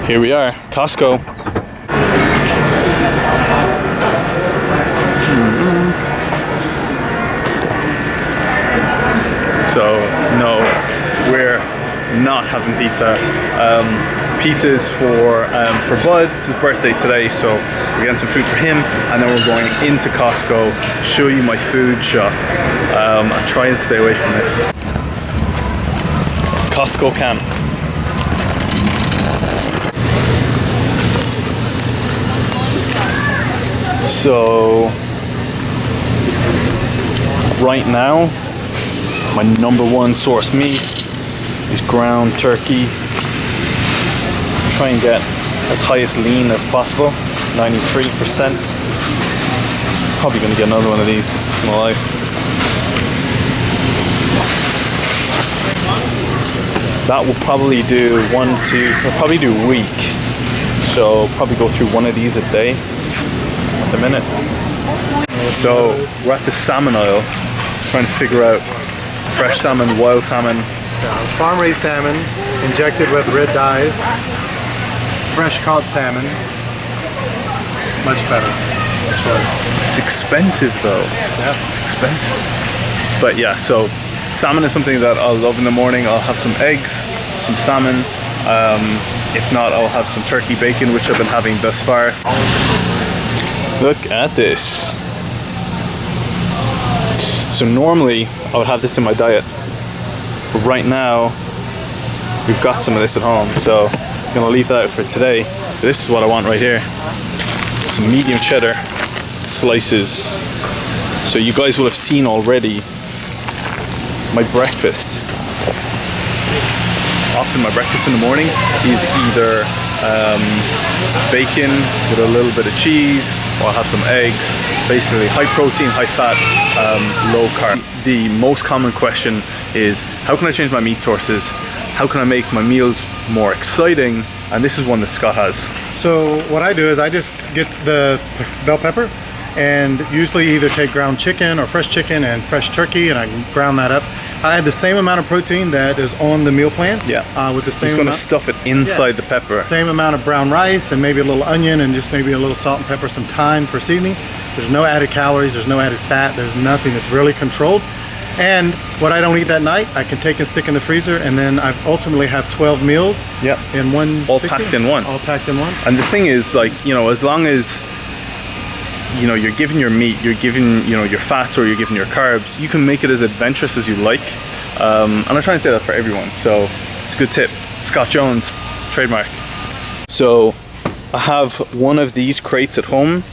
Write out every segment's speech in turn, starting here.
Here we are, Costco. So no, we're not having pizza. Pizza's for Bud. It's his birthday today, so we're getting some food for him, and then we're going into Costco, show you my food shop. I'll try and stay away from this. Costco camp. So right now, my number one source meat is ground turkey. Try and get as high as lean as possible, 93%. Probably gonna get another one of these in my life. That will probably do we'll probably do a week. So probably go through one of these a day at the minute. So we're at the salmon aisle, trying to figure out fresh salmon, wild salmon. Farm-raised salmon, injected with red dyes. Fresh caught salmon, much better. It's expensive though. Yeah. It's expensive. But yeah, so salmon is something that I'll love in the morning. I'll have some eggs, some salmon. If not, I'll have some turkey bacon, which I've been having thus far. Look at this. So normally I would have this in my diet, but right now we've got some of this at home, so I'm gonna leave that out for today. But this is what I want right here. Some medium cheddar slices. So you guys will have seen already my breakfast. Often my breakfast in the morning is either bacon with a little bit of cheese, or I'll have some eggs. Basically high protein, high fat, low carb. The most common question is, how can I change my meat sources? How can I make my meals more exciting? And this is one that Scott has. So what I do is I just get the bell pepper and usually either take ground chicken or fresh chicken and fresh turkey, and I ground that up. I add the same amount of protein that is on the meal plan. Yeah. With the same He's gonna stuff it inside the pepper. Same amount of brown rice and maybe a little onion and just maybe a little salt and pepper, some thyme for seasoning. There's no added calories, there's no added fat, there's nothing. It's really controlled. And what I don't eat that night, I can take and stick in the freezer, and then I ultimately have 12 meals in one. All packed in one. All packed in one. And the thing is, like, you know, as long as, you know, you're giving your meat, you're giving, you know, your fats, or you're giving your carbs, you can make it as adventurous as you like. And I try and say that for everyone, so it's a good tip. Scott Jones, trademark. So I have one of these crates at home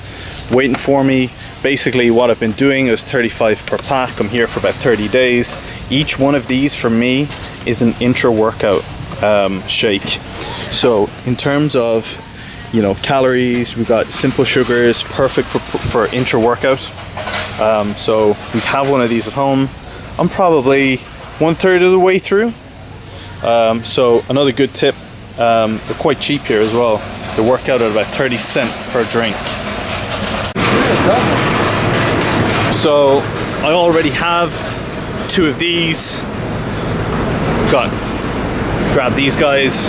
waiting for me. Basically what I've been doing is 35 per pack. I'm here for about 30 days. Each one of these for me is an intra-workout shake. So in terms of, you know, calories, we've got simple sugars, perfect for intra-workout. So we have one of these at home. I'm probably 1/3 of the way through. So another good tip, they're quite cheap here as well. They work out at about 30 cents per drink. So I already have 2 of these. Grab these guys.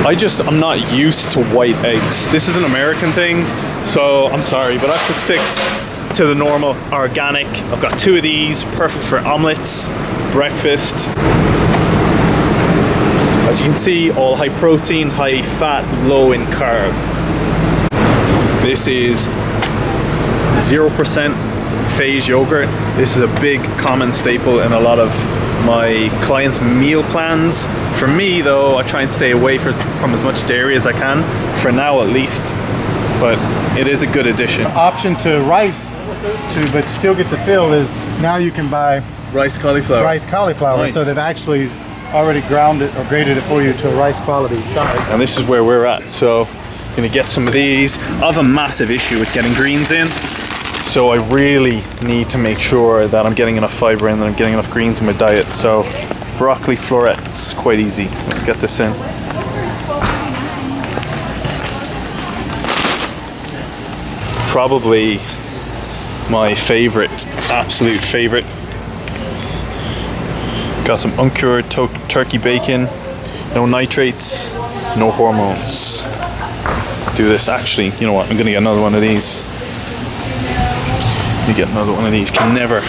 I'm not used to white eggs. This is an American thing, so I'm sorry, but I have to stick to the normal organic. I've got 2 of these, perfect for omelets, breakfast. As you can see, all high protein, high fat, low in carb. This is 0% phase yogurt. This is a big common staple in a lot of my clients' meal plans. For me though, I try and stay away from as much dairy as I can, for now at least, but it is a good addition. Option to rice, but still get the fill, is now you can buy rice cauliflower. Nice. So they've actually already ground it or graded it for you to a rice quality size. And this is where we're at, so I'm gonna get some of these. I have a massive issue with getting greens in, so I really need to make sure that I'm getting enough fiber in and I'm getting enough greens in my diet. So broccoli florets, quite easy. Let's get this in. Probably my favorite, absolute favorite. Got some uncured turkey bacon, no nitrates, no hormones. Do this. Actually, you know what? I'm gonna get another one of these. You get another one of these. Can never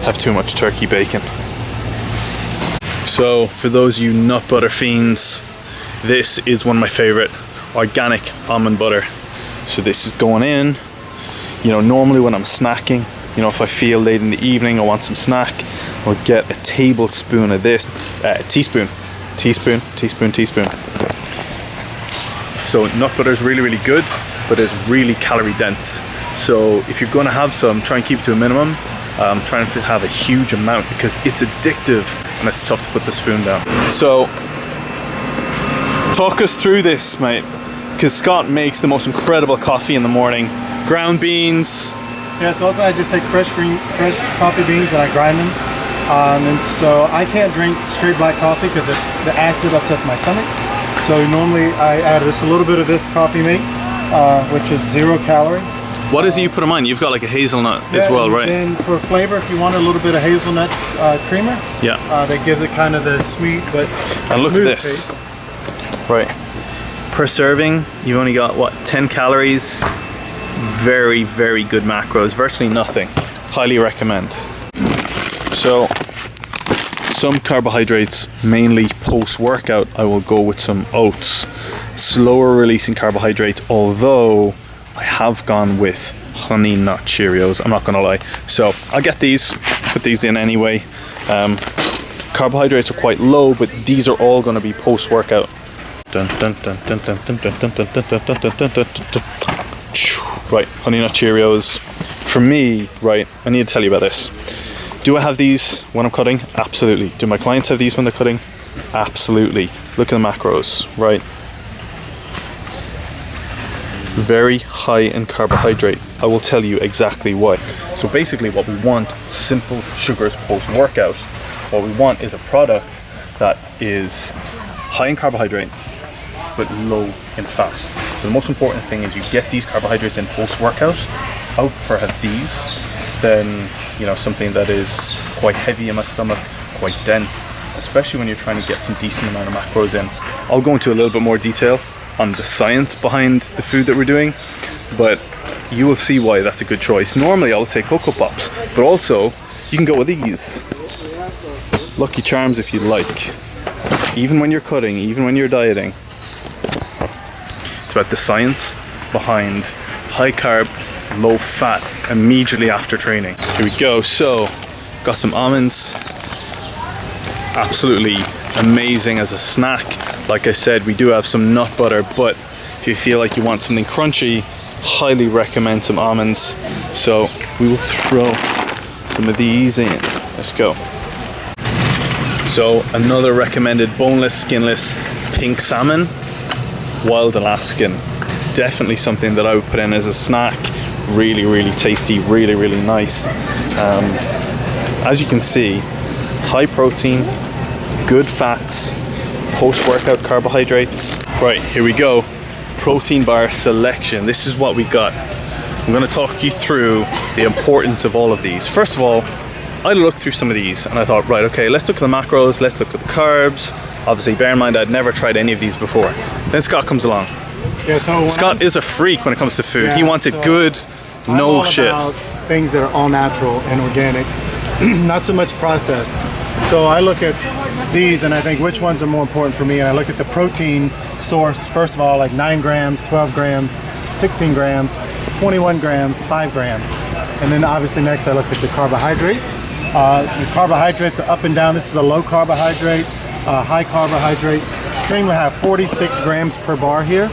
have too much turkey bacon. So for those of you nut butter fiends, this is one of my favorite organic almond butter. So this is going in. You know, normally when I'm snacking, you know, if I feel late in the evening I want some snack, I'll get a tablespoon of this, teaspoon. So nut butter is really good, but it's really calorie dense. So if you're going to have some, try and keep it to a minimum. Trying to have a huge amount because it's addictive and it's tough to put the spoon down. So talk us through this, mate, because Scott makes the most incredible coffee in the morning. Ground beans. Yeah, so I just take fresh coffee beans and I grind them. And so I can't drink straight black coffee because the acid upsets my stomach. So normally I add just a little bit of this coffee mate, which is 0 calorie. What is it you put in mine? You've got like a hazelnut as well, right? And for flavor, if you want a little bit of hazelnut creamer, yeah, that gives it kind of the sweet but and look at this. Taste. Right, per serving, you've only got what, 10 calories. Very good macros. Virtually nothing. Highly recommend. So some carbohydrates, mainly post-workout, I will go with some oats. Slower releasing carbohydrates, although I have gone with honey nut Cheerios, I'm not gonna lie. So I'll get these, put these in anyway. Carbohydrates are quite low, but these are all gonna be post-workout. Right, honey nut Cheerios. For me, right, I need to tell you about this. Do I have these when I'm cutting? Absolutely. Do my clients have these when they're cutting? Absolutely. Look at the macros, right? Very high in carbohydrate. I will tell you exactly why. So basically what we want, simple sugars post-workout. What we want is a product that is high in carbohydrate but low in fat. So the most important thing is you get these carbohydrates in post-workout. I would prefer have these than, you know, something that is quite heavy in my stomach, quite dense, especially when you're trying to get some decent amount of macros in. I'll go into a little bit more detail on the science behind the food that we're doing, but you will see why that's a good choice. Normally I would say Cocoa Pops, but also you can go with these. Lucky Charms if you like. Even when you're cutting, even when you're dieting. It's about the science behind high carb, low fat immediately after training. Here we go. So got some almonds. Absolutely amazing as a snack. Like I said, we do have some nut butter, but if you feel like you want something crunchy, highly recommend some almonds. So we will throw some of these in. Let's go. So another recommended boneless, skinless pink salmon, wild Alaskan. Definitely something that I would put in as a snack. Really tasty, really nice. As you can see, high protein, good fats, post-workout carbohydrates. Right, here we go. Protein bar selection. This is what we got. I'm going to talk you through the importance of all of these. First of all, I looked through some of these and I thought, right, okay, let's look at the macros, let's look at the carbs. Obviously, bear in mind, I'd never tried any of these before. Then Scott comes along. Yeah, so Scott is a freak when it comes to food. Yeah, he wants it good, no all shit. About things that are all natural and organic, not so much processed. So I look at these and I think which ones are more important for me, and I look at the protein source. First of all, like 9 grams, 12 grams, 16 grams, 21 grams, 5 grams. And then obviously next I look at the carbohydrates. The carbohydrates are up and down. This is a low carbohydrate, high carbohydrate. String will have 46 grams per bar here,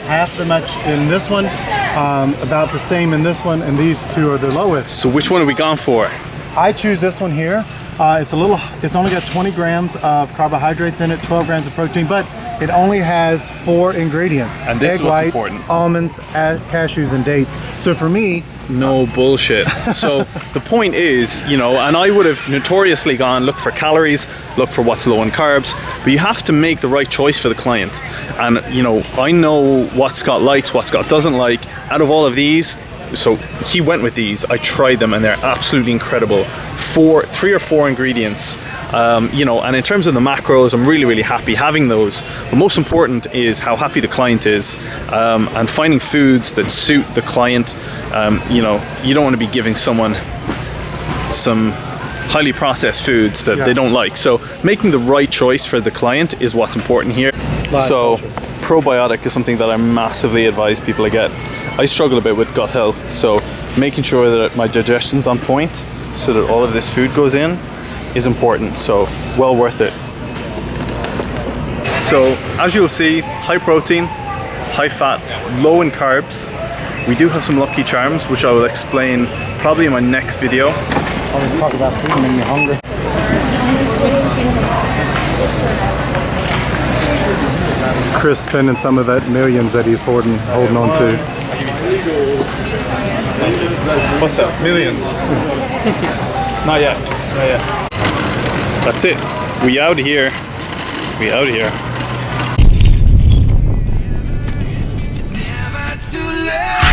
half the much in this one, about the same in this one, and these two are the lowest. So which one are we gone for? I choose this one here. It's only got 20 grams of carbohydrates in it, 12 grams of protein, but it only has 4 ingredients. And this egg is what's whites, important. almonds, cashews, and dates. So for me, no bullshit. So the point is, you know, and I would have notoriously gone look for calories, look for what's low in carbs, but you have to make the right choice for the client. And you know, I know what Scott likes, what Scott doesn't like. Out of all of these, so he went with these. I tried them and they're absolutely incredible. 3 or 4 ingredients, You know, and in terms of the macros, I'm really, really happy having those. But most important is how happy the client is, and finding foods that suit the client. You know, you don't want to be giving someone some highly processed foods that they don't like. So making the right choice for the client is what's important here. So probiotic is something that I massively advise people to get. I struggle a bit with gut health, so making sure that my digestion's on point so that all of this food goes in is important, so well worth it. So as you'll see, high protein, high fat, low in carbs. We do have some Lucky Charms, which I will explain probably in my next video. Always talk about food and make me hungry. Chris spending some of that millions that he's holding on to. What's that? Millions? Not yet. Not yet. That's it. We out here. We out here. It's never too late.